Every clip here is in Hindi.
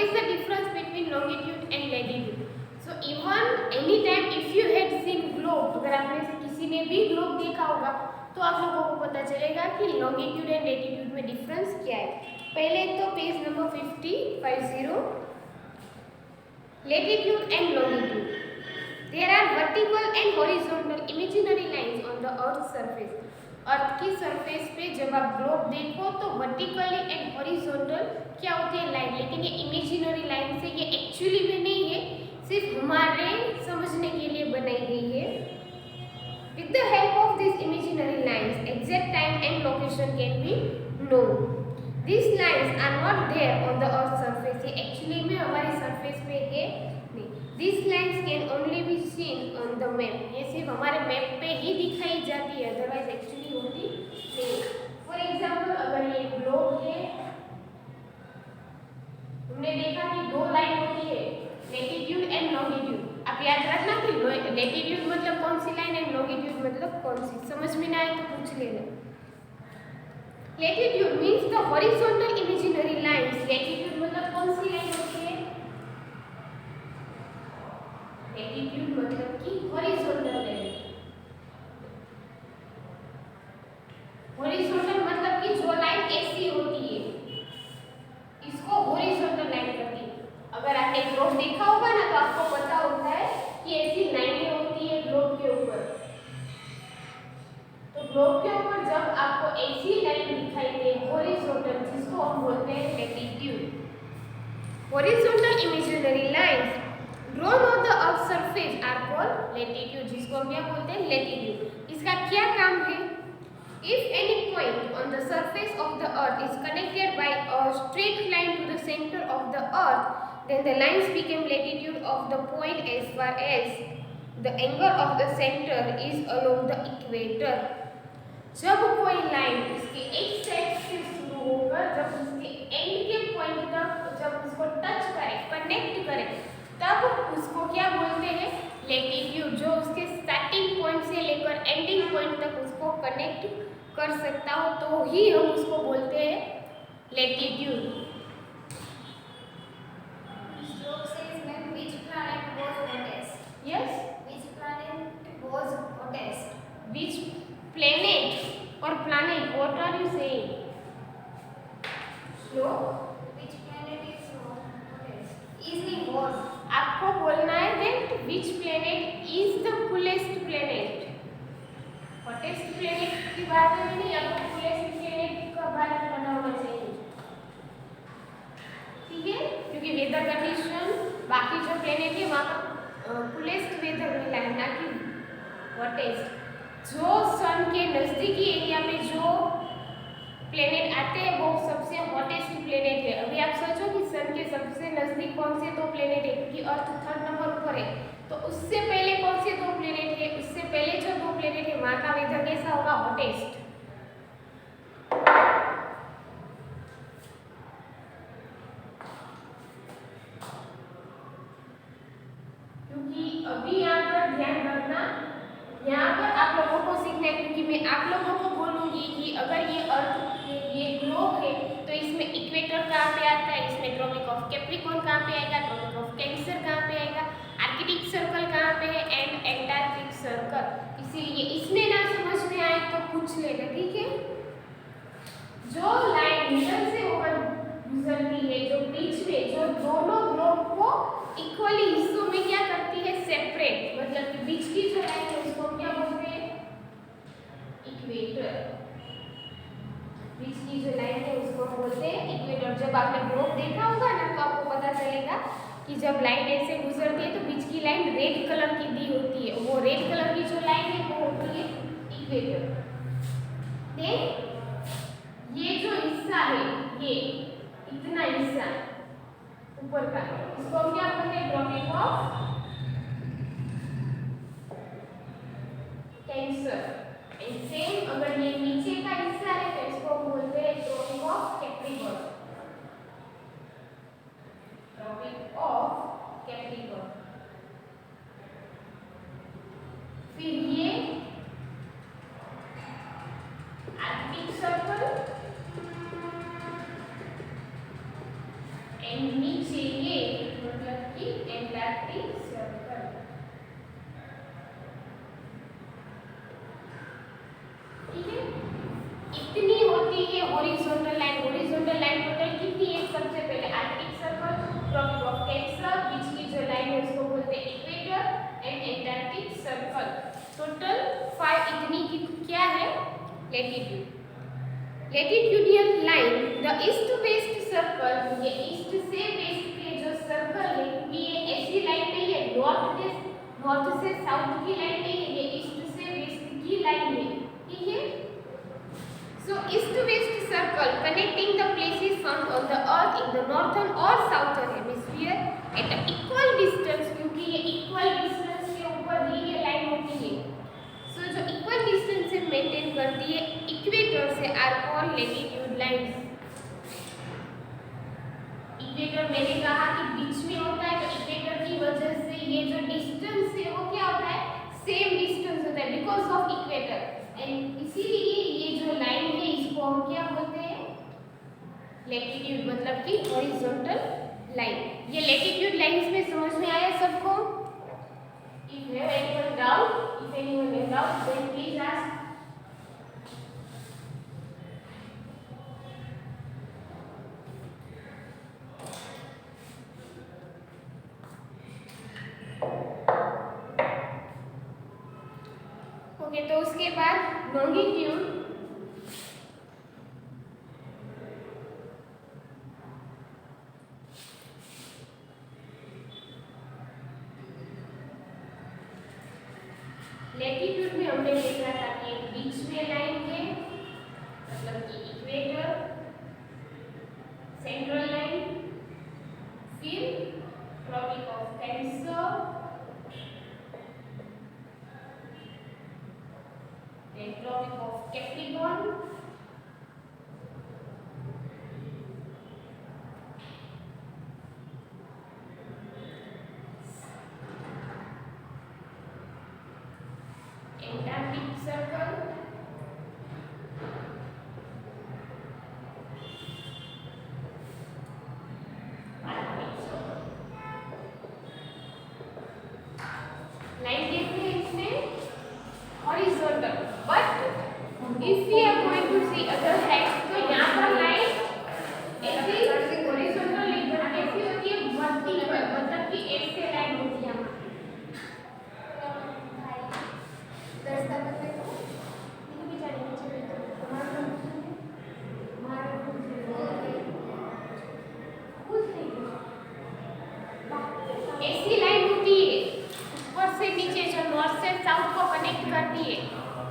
is the difference between longitude and latitude? So even any time if you had seen globe, अगर आप में से किसी ने भी globe देखा होगा तो आप लोगों को पता चलेगा कि longitude and latitude में difference क्या है। पहले तो page number 50 latitude and longitude. There are vertical and horizontal imaginary lines on the earth's surface. अर्थ की सरफेस पे जब आप ग्लोब देखो तो वर्टिकली एंड हॉरिजॉन्टल क्या होती है लाइन, लेकिन ये इमेजिनरी लाइन से, ये एक्चुअली में नहीं है, सिर्फ हमारे समझने के लिए बनाई गई है। With the help of this imaginary lines exact time and location can be known. This lines are not there on the earth surface, ये एक्चुअली में हमारी सरफेस पे है नहीं। This lines can only be seen on the map, ये सिर्फ हमारे मैप पे ही दिखाई जाती है, अदरवाइज एक्चुअली होती नहीं। फॉर एग्जाम्पल अगर ये ग्लोब है, हमने देखा कि दो लाइन होती है लेटिट्यूड एंड लॉन्गिट्यूड। आप याद रखना कि लेटिट्यूड मतलब कौन सी लाइन एंड लॉन्गिट्यूड मतलब कौन सी, समझ में ना आए तो पूछ लेना। Latitude means the horizontal imaginary lines, latitude मतलब कौन सी लाइन होती है, लेटिट्यूड मतलब कि हॉरिजॉन्टल लाइन। हॉरिजॉन्टल मतलब कि जो लाइन ऐसी होती है इसको हॉरिजॉन्टल लाइन कहते हैं। अगर आपने ग्लोब देखा होगा ना तो आपको पता होता है कि ऐसी लाइनें होती है ग्लोब के ऊपर। तो ग्लोब के ऊपर जब आपको ऐसी लाइन दिखाई दे हॉरिजॉन्टल, जिसको हम बोलते हैं latitude. Horizontal imaginary lines drawn on the earth surface are called latitude, जिसको हम क्या बोलते हैं लेटिट्यूड। इसका क्या काम है? If any point on the surface of the earth is connected by a straight line to the center of the earth, then the lines become latitude of the point as far as the angle of the center is along the equator. जब कोई लाइन इसके एक साइड से शुरू होकर जब उसके एंड के पॉइंट तक जब उसको टच करे, कनेक्ट करे, तब उसको क्या बोलते हैं लेटिट्यूड। जो उसके स्टार्टिंग पॉइंट से लेकर एंडिंग पॉइंट तक उसको कनेक्ट कर सकता हो तो ही हम उसको बोलते हैं latitude. Which planet was hottest? Yes? Which planet was hottest? Which planet or planet? What are you saying? Slow? Which planet is hottest? Easily was. आपको बोलना है that which planet is the coolest planet. Hottest planet की बात है नहीं, आपको कूलेस्ट प्लेनेट का बात करना होना चाहिए, ठीक है? क्योंकि वेदर कंडीशन बाकी जो प्लेनेट है वहाँ पर कूलेस्ट वेदर मिला है, ना कि हॉटेस्ट। जो सन के नज़दीकी एरिया में जो प्लेनेट आते हैं वो सबसे हॉटेस्ट प्लेनेट है। अभी आप सोचो कि सन के सबसे नज़दीक कौन से दो प्लेनेट है, क्योंकि अर्थ 3rd नंबर पर है, तो उससे पहले कौन से दो प्लेनेट है, उससे पहले जो दो प्लेनेट है वहां का वेदर कैसा होगा, हॉटेस्ट। क्योंकि अभी यहाँ पर ध्यान रखना, यहाँ पर आप लोगों को सीखना है, क्योंकि मैं आप लोगों को बोलूंगी कि अगर ये अर्थ ये ग्लोब है तो इसमें इक्वेटर कहाँ पे आता है, इसमें ट्रॉपिक ऑफ कैप्रिकॉर्न कहाँ पे आएगा, ट्रॉपिक ऑफ कैंसर कहाँ पे आएगा, आर्कटिक सर्कल कहाँ पे है एंड एंटार्क्टिक सर्कल। इसीलिए इसमें ना समझ में आए तो पूछ लेना, ठीक है? जो लाइन मिडल से होकर गुजरती है, जो बीच में जो दोनों ग्लोब को इक्वली हिस्सों में क्या करती है, सेपरेट, मतलब कि बीच की जो लाइन है उसको क्या बोलते हैं, इक्वेटर। बीच की जो लाइन है उसको बोलते हैं इक्वेटर। जब आपने ग्लोब देखा होगा ना तो आपको पता चलेगा कि जब लाइन ऐसे गुजरती है तो बीच की लाइन रेड कलर की दी होती है, वो रेड कलर की जो लाइन है वो होती है इक्वेटर। देन ये जो हिस्सा है, ये इतना हिस्सा ऊपर का, इसको हम क्या बोलते हैं, tropic of Cancer. And same अगर ये नीचे का हिस्सा है तो इसको हम बोलते हैं tropic of Capricorn, tropic of Capricorn. फिर ये आर्कटिक सर्कल एंड नीचे latitude latitudinal line the east west circle, ये ईस्ट से वेस्ट के जो सर्कल है ये ऐसी लाइन नहीं है, नॉर्थ से साउथ की लाइन नहीं है, ये ईस्ट से वेस्ट की लाइन है, ठीक है। So east west circle connecting the places found on the earth in the northern और southern hemisphere at equal distance, क्योंकि ये इक्वल डिस्टेंस के ऊपर दी ये लाइन होती है। सो जो इक्वल डिस्टेंस से मेंटेन करती है इक्वेटर से are called latitude lines. Equator मैंने कहा कि बीच में होता है, तो इक्वेटर की वजह से ये जो डिस्टेंस है वो क्या होता है, सेम डिस्टेंस होता है बिकॉज ऑफ इक्वेटर, एंड इसीलिए ये जो लाइन है इसको हम क्या बोलते हैं, लेटीट्यूड, मतलब कि हॉरिजॉन्टल लाइन। ये लेटीट्यूड लाइंस में समझ में आया सबको? If you have any doubt, if anyone has doubt then please ask. Okay, तो उसके बाद लॉन्गिट्यूड, लेटीट्यूड में हमने देखा था कि एक बीच में लाइन है, मतलब कि इक्वेटर, सेंट्रल लाइन, फिर Tropic of Cancer, Tropic of Capricorn, Antarctic Circle, line कैसे है इसमें, horizontal, but if we are going to see other hand, तो यहाँ पर लाइन ऐसी हॉरिजॉन्टल नहीं बट कैसी होती है, वर्टिकल, मतलब कि ऐसे लाइन होती है। ऐसी लाइन होती है ऊपर से नीचे, जो नॉर्थ से साउथ को कनेक्ट करती है,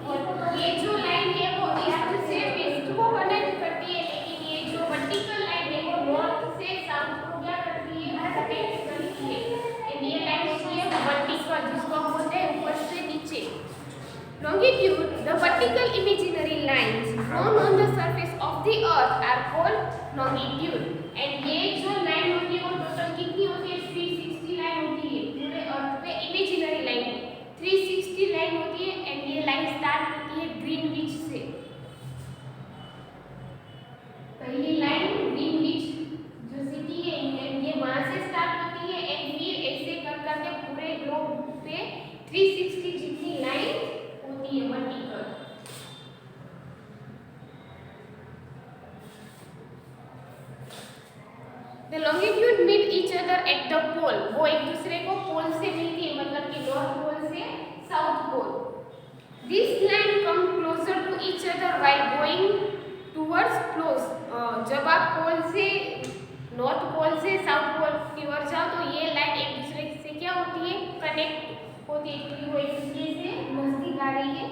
और ये जो लाइन है वो ईस्ट से वेस्ट को कनेक्ट करती है, लेकिन ये जो वर्टिकल लाइन है वो नॉर्थ से साउथ को क्या करती है, कनेक्ट करती है, एंड ये लाइन होती है वर्टिकल, जिसको हम बोलते हैं ऊपर से नीचे। Longitude, the vertical imaginary lines drawn on the surface of the earth are called longitude, and ये जो लाइन होती है वो टोटल कितनी होती है, 360 लाइन होती है पूरे अर्थ पे, इमेजिनरी लाइन 360 लाइन होती है, एंड ये लाइन स्टार्ट होती है ग्रीनविच से। पहली लाइन ग्रीनविच जो सिटी है इंग्लैंड, ये वहां से स्टार्ट होती है, एंड फिर ऐसे कर करके पूरे ग्लोब पे 360 जितनी लाइन होती है vertical. The longitude meet each other at the pole, वो एक दूसरे को पोल से मिलती है, मतलब कि नॉर्थ पोल से South Pole. This line come closer to each other while going towards close, जब आप पोल से नॉर्थ पोल से साउथ पोल की ओर जाओ तो ये लाइन एक दूसरे से क्या होती है, कनेक्ट होती है, क्योंकि वो एक दूसरे से नजदीक आ रही है,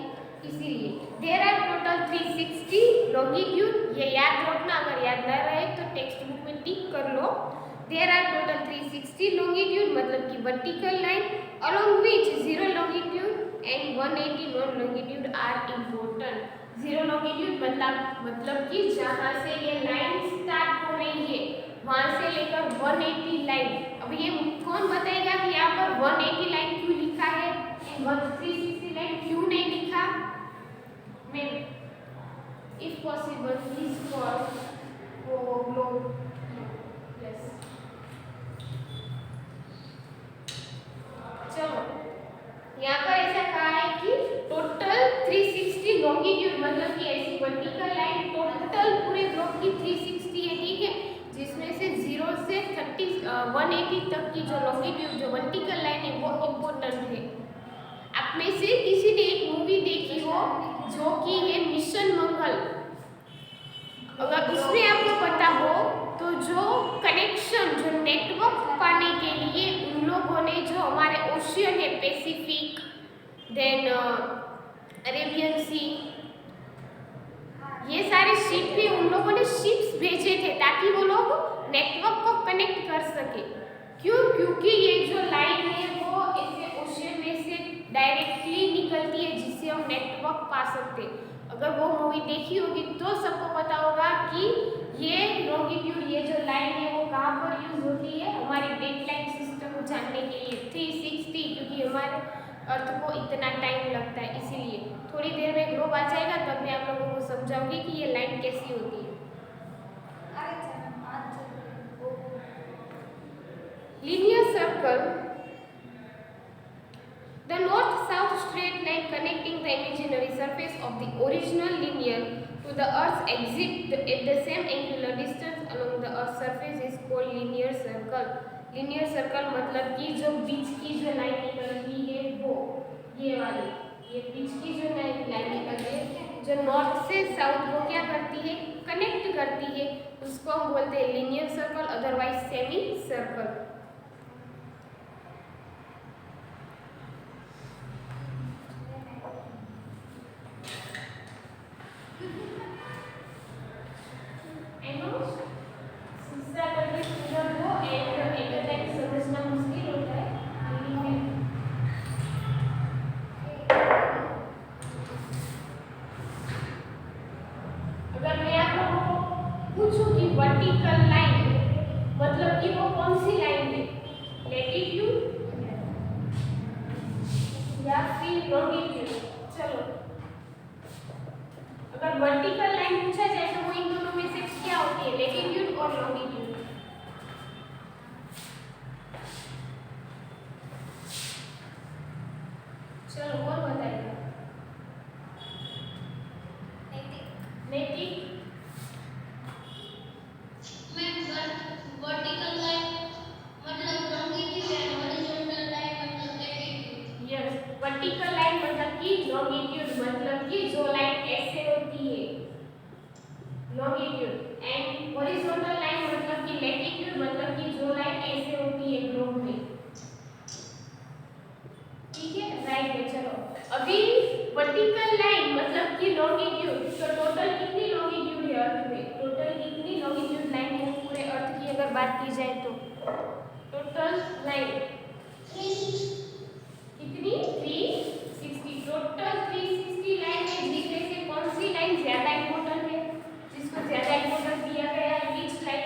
इसीलिए। There are total 360 longitude, ये याद रखना, अगर याद ना रहे तो टेक्स्ट बुक में टिक कर लो। There are total 360 longitude, मतलब कि vertical line, along which 0 longitude and 180 non longitude are important. 0 longitude मतलब कि जहाँ से ये लाइन स्टार्ट हो रही है वहाँ से लेकर 180 लाइन। अब ये कौन बताएगा कि यहाँ पर 180 लाइन क्यों लिखा है, 360 लाइन क्यों नहीं लिखा? मैं if possible please call globe, yes। चलो, यहाँ पर ऐसा कहा है कि टोटल 360 लॉन्गिट्यूड, मतलब कि ऐसी वर्टिकल लाइन टोटल पूरे ग्लोब की 360 है, ठीक है, जिसमें से 0 से 180 तक की जो लॉन्गिट्यूड, जो वर्टिकल लाइन है वो इम्पोर्टेंट है। आप में से किसी ने एक मूवी देखी हो जो कि है मिशन देन अरेबियन सी, ये सारे शिप भी उन लोगों ने शिप्स भेजे थे ताकि वो लोग नेटवर्क को कनेक्ट कर सके। क्यों? क्योंकि ये जो लाइन है वो ऐसे ओशन में से डायरेक्टली निकलती है जिससे हम नेटवर्क पा सकते। अगर वो मूवी देखी होगी तो सबको पता होगा कि ये लॉन्गिट्यूड, ये जो लाइन है वो कहाँ पर यूज होती है, हमारी डेडलाइन सिस्टम को जानने के लिए 360, क्योंकि हमारे अर्थ को इतना टाइम लगता है। इसीलिए थोड़ी देर में ग्लोब आ जाएगा तब मैं आप लोगों को समझाऊंगी कि ये लाइन कैसी होती है। Linear circle, the north-south straight line connecting the imaginary surface of the original linear to the Earth's axis at the same angular distance along the Earth's surface is called linear circle. Linear circle मतलब कि जो बीच की जो लाइन निकलती है वो ये वाली, ये बीच की जो लाइन निकलती है जो नॉर्थ से साउथ को क्या करती है, कनेक्ट करती है, उसको हम बोलते हैं linear circle, otherwise semi circle. Vertical line मतलब कि वो कौन सी लाइन है, लैटिट्यूड या फिर लॉन्गिट्यूड। चलो अगर वर्टिकल लाइन पूछा जाए तो वो इन दोनों में से क्या होती है, लैटिट्यूड और लॉन्गिट्यूड। चलो कौन बताएगा? नैतिक वर्टिकल लाइन मतलब लॉन्गिट्यूड है, हॉरिजॉन्टल लाइन मतलब लैटिट्यूड। यस, वर्टिकल लाइन मतलब कि लॉन्गिट्यूड, मतलब कि जो लाइन ऐसे होती है लॉन्गिट्यूड, एंड हॉरिजॉन्टल लाइन मतलब कि लैटिट्यूड, मतलब कि जो लाइन ऐसे होती है ग्लोब में। ठीक है, राइट है। चलो अभी वर्टिकल लाइन मतलब कि लॉन्गिट्यूड, तो टोटल कितनी लॉन्गिट्यूड है अर्थ में, टोटल कितनी लॉन्गिट्यूड लाइन है पूरे अर्थ की अगर बात की जाए तो टोटल लाइन कितनी, 360। टोटल 360 लाइन है, जिसमें से कौन सी लाइन ज्यादा इंपॉर्टेंट है, जिसको ज्यादा इंपॉर्टेंस दिया गया है, विच लाइन?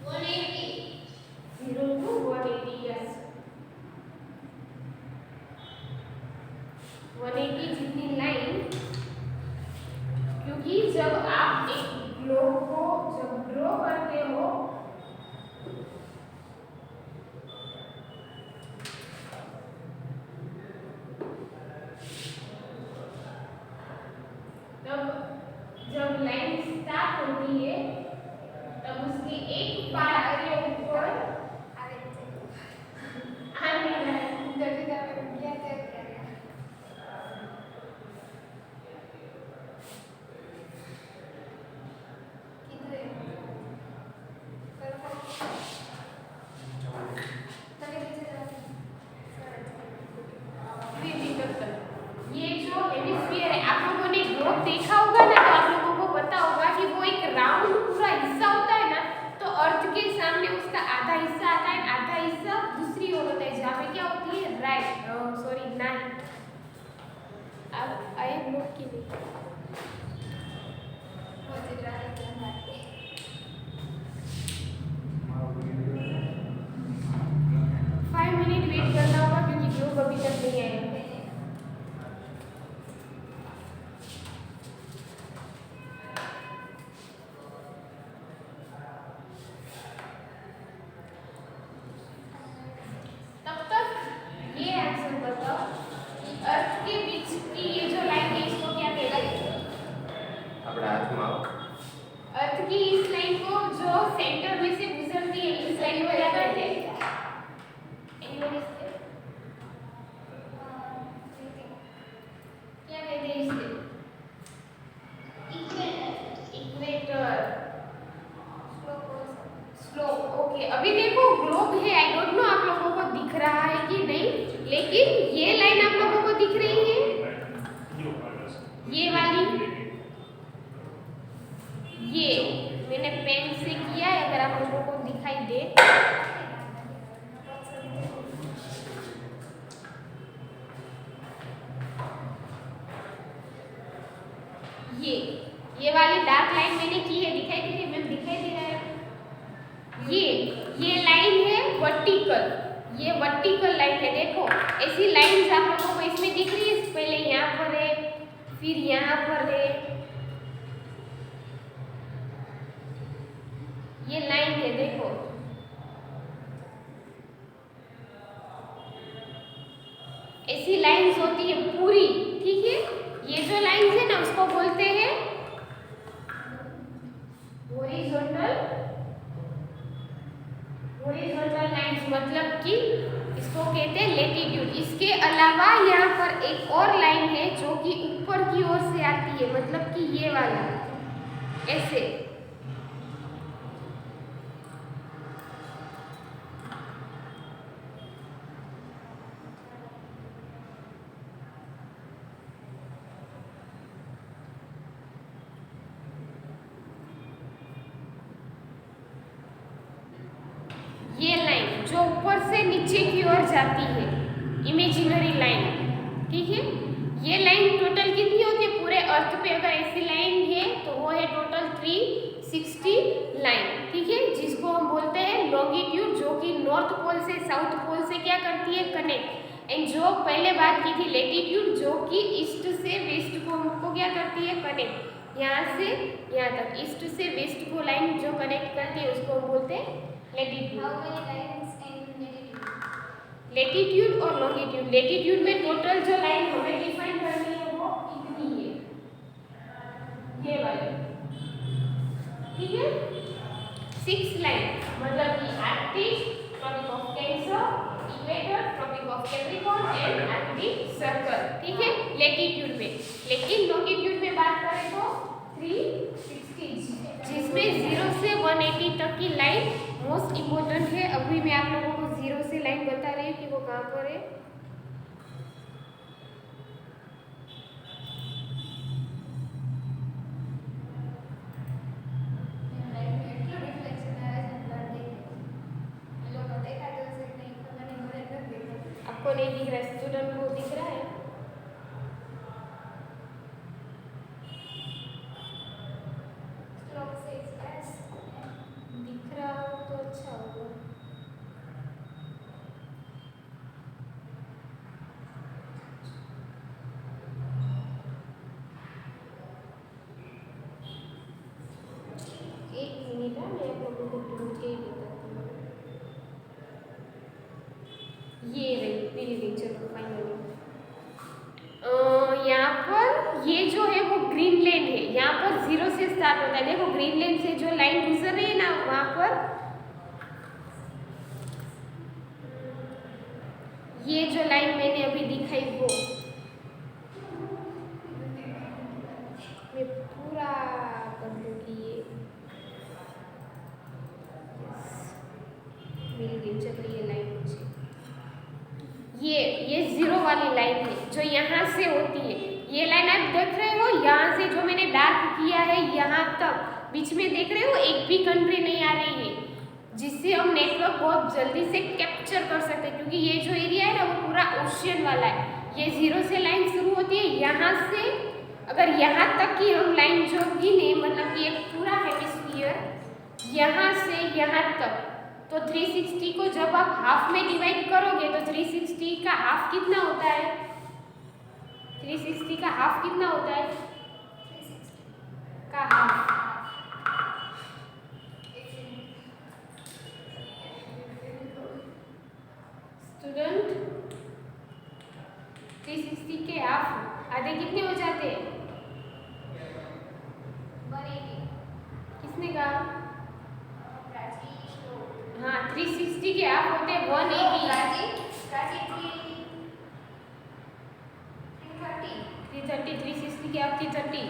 180 0 to 180। यस, 180 जितनी लाइन, क्योंकि जब आप एक ग्लोब को जब ड्रॉ करते हो तब जब लाइन स्टार्ट होती है तब उसके एक पार्ट के ऊपर ये जो हेमिस्फीयर है, आप लोगों ने ग्लोब देखा होगा ना, तो आप लोगों को पता होगा कि वो एक राउंड पूरा हिस्सा होता है ना, तो अर्थ के सामने उसका आधा हिस्सा आता है, आधा हिस्सा दूसरी ओर होता है, जहाँ पे क्या होती है, राइट सॉरी नाइन। अब आए ग्लोब की नहीं, 5 मिनट वेट करना होगा क्योंकि ग्लोब अभी तक नहीं आया। तब तक ये आंसर बताओ कि अर्थ के बीच की ये जो लाइन है इसको क्या कहते हैं? अपने हाथ में आओ। अर्थ की इस लाइन को जो सेंटर में से गुजरती है, इस लाइन को क्या कहते हैं? एनिमल ये वाली डार्क लाइन मैंने की है, दिखाई दे रही है मैम, दिखाई दे रहा है? ये लाइन है वर्टिकल, ये वर्टिकल लाइन है। देखो ऐसी लाइंस आप लोगों को इसमें दिख रही है, पहले यहाँ पर है, फिर यहाँ पर है, ये लाइन है। देखो ऐसी लाइंस होती है पूरी, ठीक है। ये जो लाइंस है ना उसको बोलते हैं हॉरिजॉन्टल लाइंस, मतलब कि इसको कहते हैं लैटिट्यूड। इसके अलावा यहाँ पर एक और लाइन है जो कि ऊपर की ओर से आती है, मतलब कि ये वाला ऐसे। ये लाइन जो ऊपर से नीचे की ओर जाती है, इमेजिनरी लाइन, ठीक है। ये लाइन टोटल कितनी होती है पूरे अर्थ पे? अगर ऐसी लाइन है तो वो है टोटल 360 लाइन, ठीक है, जिसको हम बोलते हैं लॉन्गिट्यूड, जो कि नॉर्थ पोल से साउथ पोल से क्या करती है? कनेक्ट। एंड जो पहले बात की थी लैटिट्यूड, जो कि ईस्ट से वेस्ट को क्या करती है? कनेक्ट। यहाँ से यहाँ तक ईस्ट से वेस्ट को लाइन जो कनेक्ट करती है उसको हम बोलते हैं latitude. How many lines in latitude? Latitude और लॉन्गिट्यूड, लैटिट्यूड में टोटल जो लाइन हमें डिफाइन करनी है वो इतनी है, ये वाली, ठीक है। 6 लाइन, मतलब कि Arctic, Tropic of Cancer, equator, Tropic of Capricorn and Arctic Circle, ठीक है, लैटिट्यूड में। लेकिन लॉन्गिट्यूड में बात करें तो 360, जिसमें 0 से 180 तक की लाइन मोस्ट इम्पोर्टेंट है। अभी मैं आप लोगों को 0 से लाइन बता रही हूँ कि वो कहाँ पर है। आपको नहीं दिख रहा है? स्टूडेंट को दिख रहा है? दिख रहा हो तो अच्छा होगा। एक मिनट है, मैं आप लोगों को ढूंढ के ही बताती हूँ। ये रही मेरी रही, चलो फाइनली यहाँ पर ये जो है वो ग्रीनलैंड है। यहाँ पर 0 से स्टार्ट होता है। देखो ग्रीनलैंड से जो लाइन गुजर रही है ना, वहाँ पर ये जो लाइन मैंने अभी दिखाई वो मैं पूरा कर दूंगी। ये मिल गई, चलो ये लाइन मुझे, ये 0 वाली लाइन है जो यहाँ से होती है। ये लाइन आप देख रहे हो, यहाँ से जो मैंने डार्क किया है यहाँ तक, बीच में देख रहे हो एक भी कंट्री नहीं आ रही है, जिससे हम नेटवर्क बहुत जल्दी से कैप्चर कर सकते हैं, क्योंकि ये जो एरिया है ना वो पूरा ओशियन वाला है। ये 0 से लाइन शुरू होती है, यहाँ से अगर यहाँ तक की हम लाइन जो गिने, मतलब कि एक पूरा हेमिस्फीयर यहाँ से यहाँ तक, तो 360 को जब आप हाफ में डिवाइड करोगे तो 360 का हाफ कितना होता है? 360 का हाफ कितना होता है? 360 का हाफ स्टूडेंट, 360 के हाफ आधे कितने हो जाते हैं? 180. किसने कहा? हाँ, 360 के हाफ होते हैं 180। 330, 360 के हाफ 330।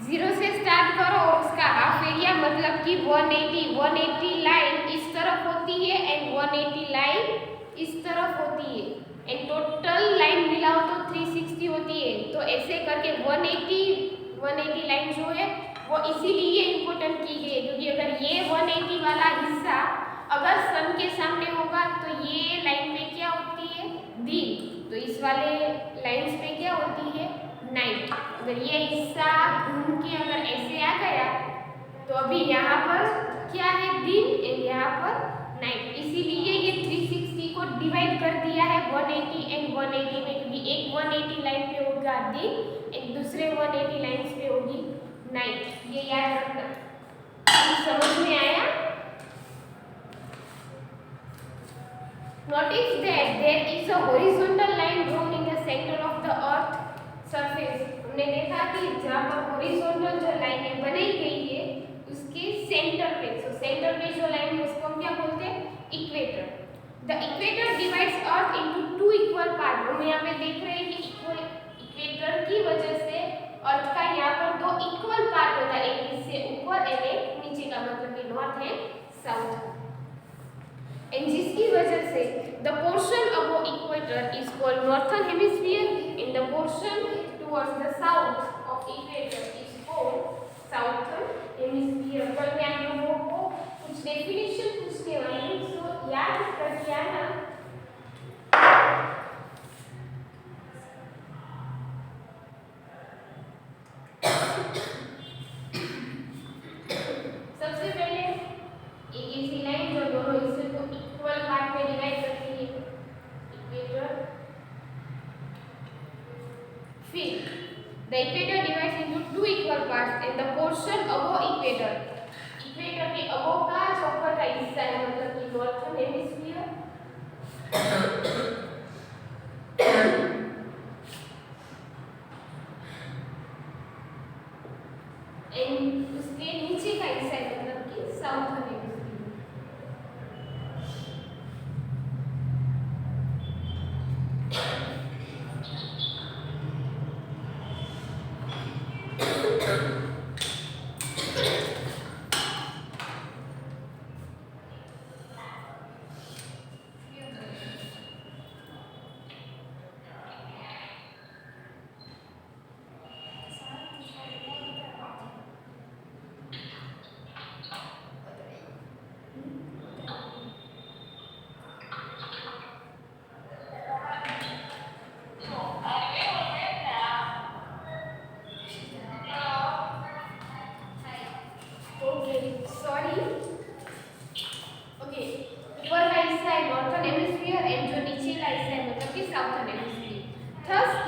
0 से स्टार्ट करो और उसका हाफ एरिया, मतलब कि 180 लाइन इस तरफ होती है एंड 180 लाइन इस तरफ होती है, एंड टोटल लाइन मिलाओ तो 360 होती है। तो ऐसे करके 180 लाइन जो है वो इसीलिए इम्पोर्टेंट की गई है, क्योंकि अगर ये 180 वाला हिस्सा अगर सन के सामने होगा तो ये लाइन में क्या होती है? दिन। तो इस वाले लाइंस पे क्या होती है? नाइट। अगर ये हिस्सा घूम के अगर ऐसे आ गया तो अभी यहाँ पर क्या है दिन एंड यहाँ पर नाइट, इसीलिए ये 360 को डिवाइड कर दिया है 180 एंड 180 में, क्योंकि एक 180 लाइन पे होगा दिन एंड दूसरे 180 लाइन्स पे होगी नाइट। ये याद रखना। समझ में आया? Notice that there is a horizontal line drawn in the center of the earth surface। हमने देखा कि जहाँ पर horizontal जो लाइनें बनाई गई है उसके सेंटर पे, सो सेंटर पे जो लाइन है उसको हम क्या बोलते हैं? Equator. The equator divides earth into two equal parts। हम यहाँ पे देख रहे हैं कि इक्वेटर की वजह से अर्थ का यहाँ पर दो इक्वल पार्ट होता है, एक इससे ऊपर और एक नीचे का, मतलब कि नॉर्थ है साउथ, एंड जिसकी वजह से the portion above equator is called northern hemisphere and the portion towards the south of equator is called southern hemisphere. कल मैं आप लोगों को कुछ डेफिनेशन पूछने वाली हूँ, सो याद करके आना। सबसे पहले एक ऐसी लाइन जो दोनों हिस्से को इक्वल पार्ट में डिवाइड करती है, इक्वेटर। फिर the equator divides into two equal parts and the portion above equator, equator के अबव का जो ऊपर का हिस्सा है, मतलब कि नॉर्थर्न हेमिस्फीयर, एंड उसके नीचे का हिस्सा है, मतलब कि southern hemisphere.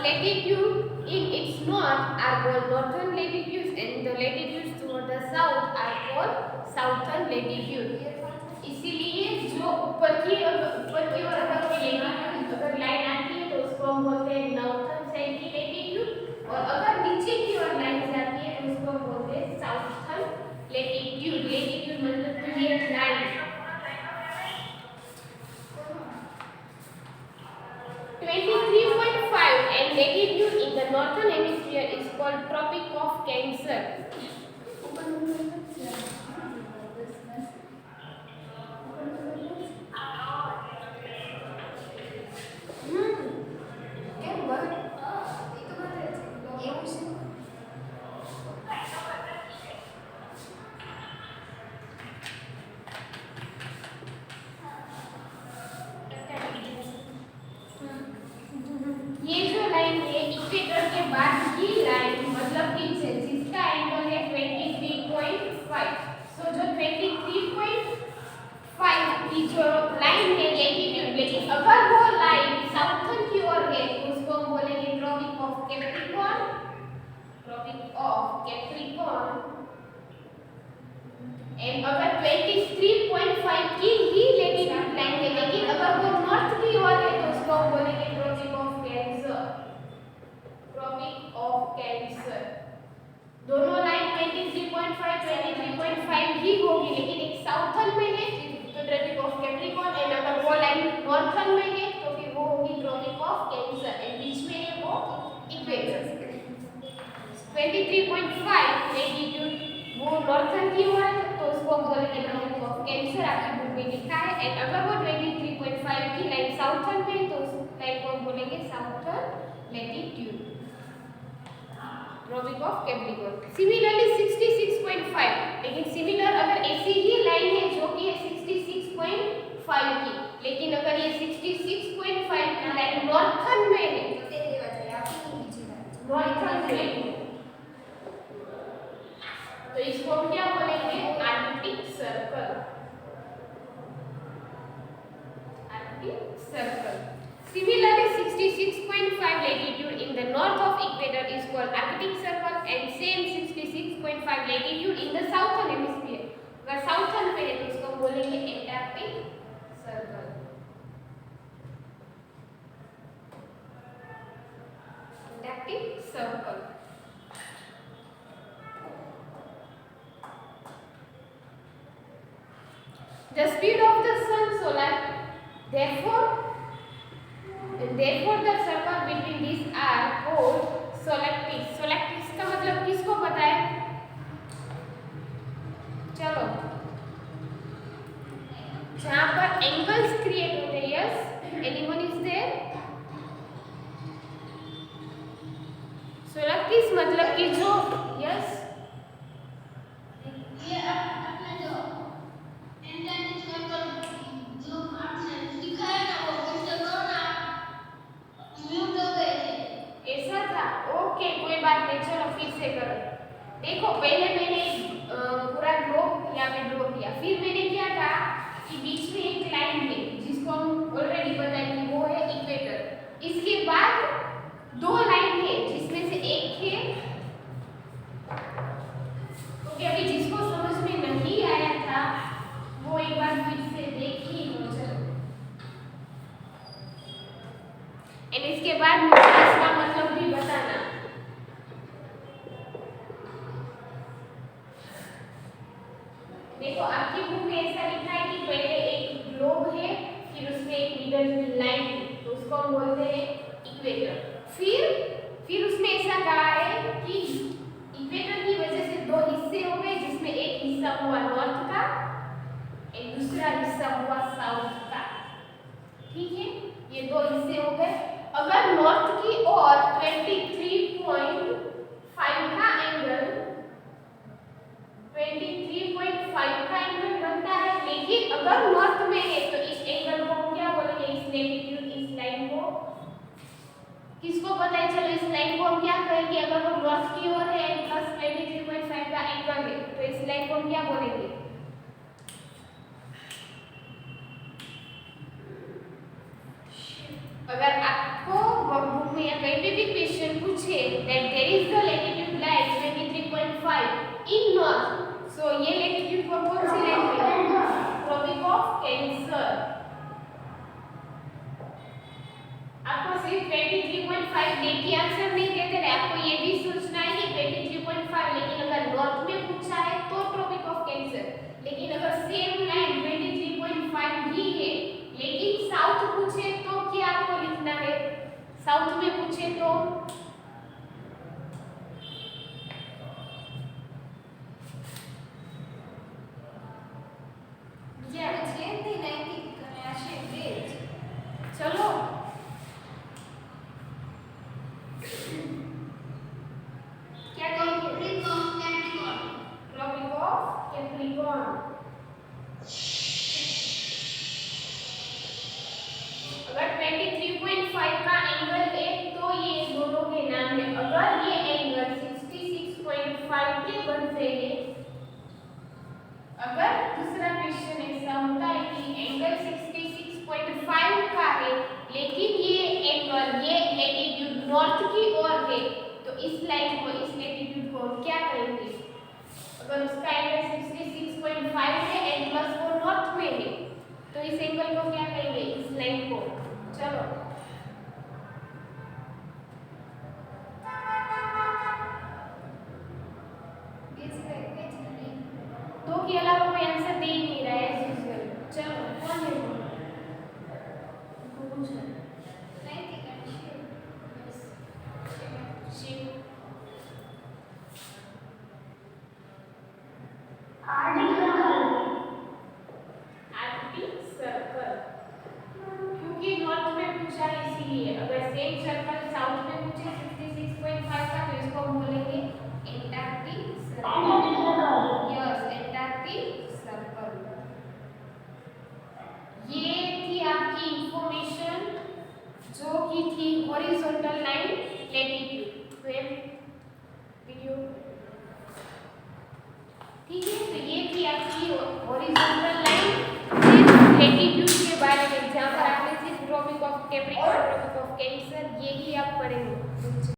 Latitude in its north are called northern latitudes and the latitudes toward the south are called southern latitude। इसीलिए जो ऊपर की ओर अगर कोई अगर लाइन आती है तो उसको हम बोलते हैं नॉर्थर्न साइड की लेटीट्यूड, और अगर नीचे की ओर लाइन जाती है तो उसको हम बोलते हैं साउथर्न लेटीट्यूड। लेटीट्यूड मतलब कि ये line 23.5 and latitude in the northern hemisphere is called Tropic of Cancer। ये जो लाइन है इक्वेटर के बाद की लाइन, मतलब कि जिसका एंगल है 23.5, सो जो 23.5 की जो लाइन है लेटीट्यूड, लेकिन अगर वो लाइन साउथर्न की ओर है तो उसको हम बोलेंगे Tropic of Capricorn. Tropic of Capricorn. And अगर 23.5 की ही लेटीट्यूड लाइन है लेकिन अगर वो नॉर्थ की ओर है तो उसको हम बोलेंगे Tropic of Cancer. Tropic of Cancer. दोनों लाइन 23.5 23.5 ही होगी, लेकिन एक साउथर्न में है तो ट्रॉपिक ऑफ कैप्रिकॉर्न, एंड अगर वो लाइन नॉर्थर्न में है तो फिर वो होगी ट्रॉपिक ऑफ कैंसर, एंड बीच में है वो इक्वेटर। 23.5 लेटीट्यूड वो नॉर्थर्न की ओर है तो उसको हम बोलेंगे ट्रॉपिक ऑफ कैंसर, आपकी बुक में लिखा है। एंड अगर वो 23.5 की लाइन साउथर्न में है तो उस लाइन को हम बोलेंगे southern latitude, Tropic of Capricorn. Similarly 66.5, लेकिन सिमिलर अगर ऐसी ही लाइन है जो कि है 66.5 की, लेकिन अगर ये 66.5 की लाइन नॉर्थर्न में है, नॉर्थर्न में तो इसको हम क्या बोलेंगे? Arctic circle. Arctic circle. Similarly, 66.5 latitude in the north of equator is called Arctic Circle and same 66.5 latitude in the southern hemisphere. अगर साउथर्न पे है तो इसको बोलेंगे Antarctic circle. Antarctic circle. The speed of the sun solar, therefore the circle between these are called solstice। solstice का मतलब किसको पता है? चलो, जहाँ पर एंगल्स क्रिएट होते हैं। Yes, anyone is there? solstice मतलब कि जो, यस, ये अपना जो एंटार्क्टिक सर्कल जो आपने दिखाया ना वो फिर से करो ना, म्यूट हो गए थे। ऐसा था? ओके, कोई बात नहीं, चलो फिर से करो। देखो, पहले मैंने पूरा ग्लोब यहाँ पे ड्रॉ किया, फिर मैंने क्या कहा कि बीच में एक लाइन है जिसको हम ऑलरेडी पता है कि वो है इक्वेटर। इसके बाद दो लाइन है जिसमें से एक है, ओके, अभी जिसको समझ में नहीं आया था वो एक बार फिर से देखिए। चलो, एंड इसके बाद मुझे इसका मतलब भी बताना। देखो, आपकी बुक में ऐसा लिखा है कि पहले एक ग्लोब है, फिर उसमें एक मिडल की लाइन है, तो उसको हम बोलते हैं इक्वेटर। फिर उसमें ऐसा कहा है कि इक्वेटर की वजह से दो हिस्से हो गए, जिसमें एक हिस्सा हुआ नॉर्थ का और दूसरा हिस्सा हुआ साउथ का। ठीक है, ये दो हिस्से हो गए। अगर नॉर्थ की ओर 23.5 का एंगल 23.5 का एंगल बनता है, लेकिन अगर नॉर्थ में है तो इस एंगल को हम क्या बोलेंगे? इस लैटिट्यूड, इस लाइन को किसको पता है? चलो, इस लाइन को हम क्या कहेंगे? अगर वो नॉर्थ की ओर है प्लस 23.5 का एंगल है तो इस लाइन को हम क्या बोलेंगे? अगर आपको बुक में या कहीं पे भी क्वेश्चन पूछे that there is the latitude line 23.5 in north, so ये लैटिट्यूड को कौन सी लाइन पे? Tropic of Cancer. आपको सिर्फ 23.5 देख के आंसर नहीं देते रहे, आपको ये भी सोचना है कि 23.5, लेकिन अगर नॉर्थ में पूछा है तो ट्रॉपिक ऑफ कैंसर, लेकिन अगर सेम लाइन 23.5 ही है लेकिन साउथ पूछे तो क्या आपको लिखना है? साउथ में पूछे तो चलो, क्या कहेंगे? Tropic of Capricorn. अगर 23.5 का एंगल है तो ये दोनों के नाम है। अगर ये एंगल 66.5 के बनते हैं, अगर दूसरा क्वेश्चन ऐसा होता है कि एंगल 66.5 का है लेकिन ये एंगल, ये लैटिट्यूड नॉर्थ की ओर है, तो इस लाइन को, इस लैटिट्यूड को क्या करेंगे? अगर उसका एंगल 66.5 है एंड प्लस वो नॉर्थ में है तो इस एंगल को क्या कहेंगे? इस लाइन को। चलो, दो के अलावा कोई आंसर दे ही नहीं रहा है एज यूजुअल। चलो, कौन है वो? उनको पूछो। शिव। आर्कटिक सर्कल, क्योंकि नॉर्थ में पूछा आपकी हॉरिजॉन्टल लाइन जिस लेटीट्यूड के बारे में, जहाँ पर आपने सिर्फ Tropic of Capricorn, tropic of Cancer, यही आप पढ़ेंगे।